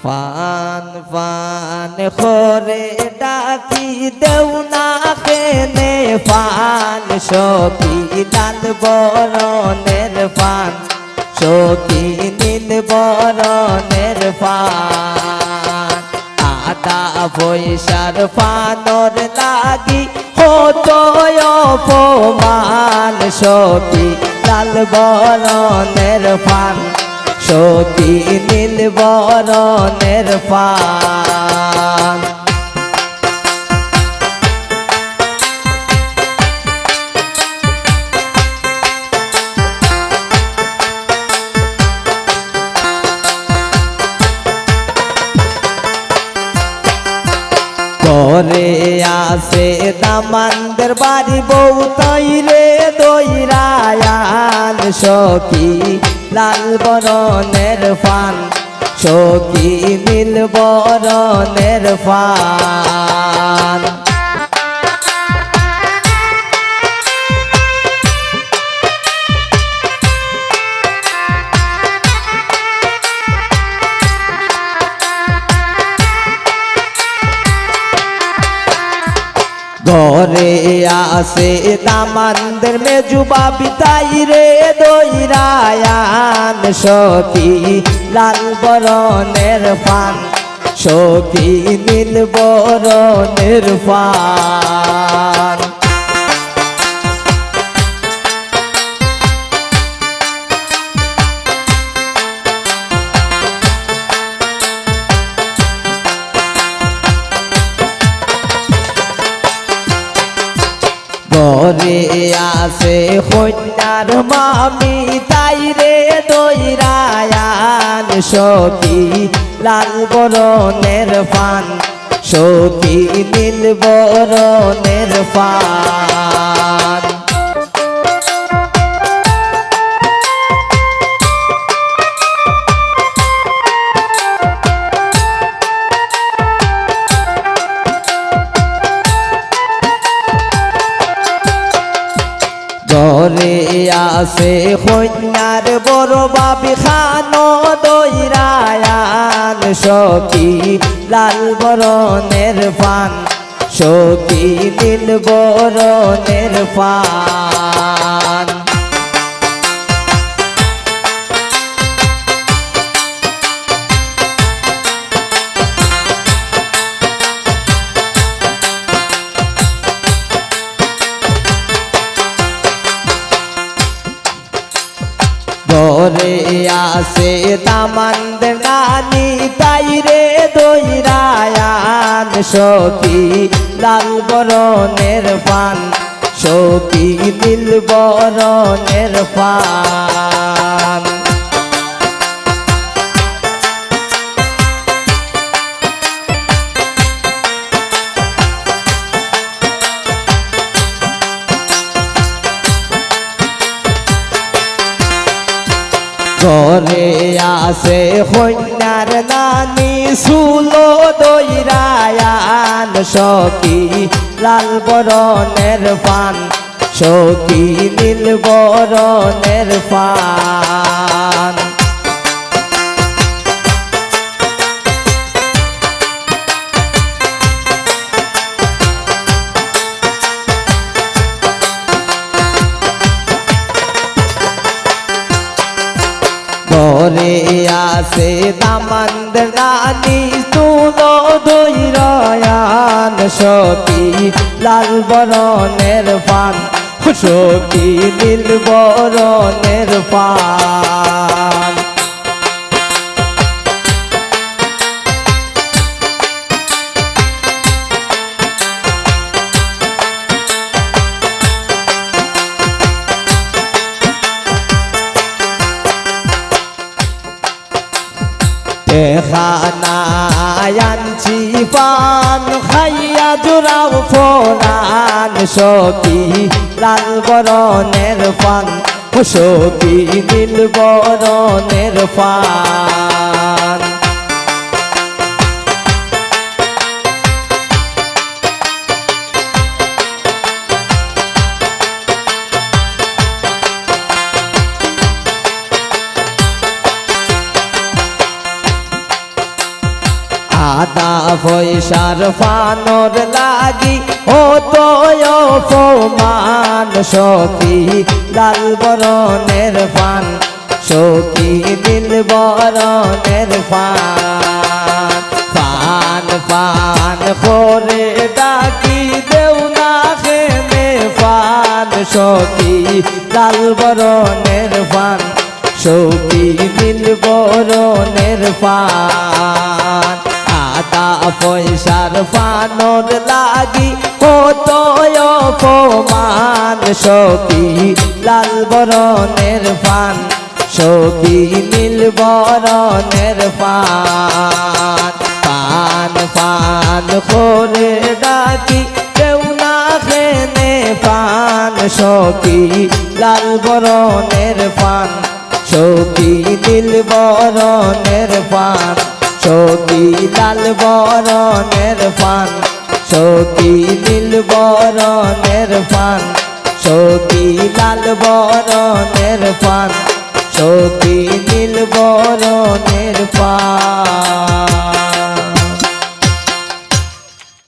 Fun fun করে ডাকি দেও না কেনে ফান সখী লাল বরণের ফান সখী নীল বরণের ফান আদা পয়সার ফানর লাগি হতো অপমান সখী লাল বরণের ফান সখী নীল বরণের ফান করে আসে দামানদের বাড়ি বউ তৈরে দইরায়ান সখী লাল বরণের ফান সখী নীল বরণের ফান ঘরে আসে দামানদের মেজুবা বিতাই রে দইরায়ান সখী লাল বরণের ফান সখী নীল বরণের ফান ঘরে আসে কন্যার মামি তাই রে দইরায়ান সখী লাল বরণের ফান সখী নীল বরণের ফান ঘরে আসে কন্যার বড় বাবি খানো দইরায়ান সখী লাল বরণের ফান সখী নীল বরণের ফান ঘরে আসে দামানদের নানি তাই রে দইরায়ান সখী লাল বরণের ফান সখী নীল বরণের ফান ঘরে আসে কন্যার নানি সুলো দইরায়ান সখী লাল বরণের ফান সখী নীল বরণের ফান ঘরে আসে দামানদের নানি তুলো দইরায়ান সখী লাল বরণের ফান সখী নীল বরণের ফান খানায়ানছি পান খাইয়া জোড়াও ফোরান সখী লাল বরণের ফান সখী নীল বরণের ফান আদা পয়সার ফানর লাগি ও তো অপমান সখী লাল বরণের পান সখী নীল বরণের পান পান পান করে ডাকি দেও না খেনে পান সখী লাল বরণের পান সখী নীল বরণের পান আদা পয়সার ফানর লাগি কত অপমান সখী লাল বরণের পান সখী নীল বরণের পান পান পান করে ডাকি কেউ না খেনে পান সখী লাল বরণের পান সখী নীল বরণের পান সখী লাল বরণের পান সখী নীল বরণের পান সখী লাল বরণের পান সখী নীল বরণের পান।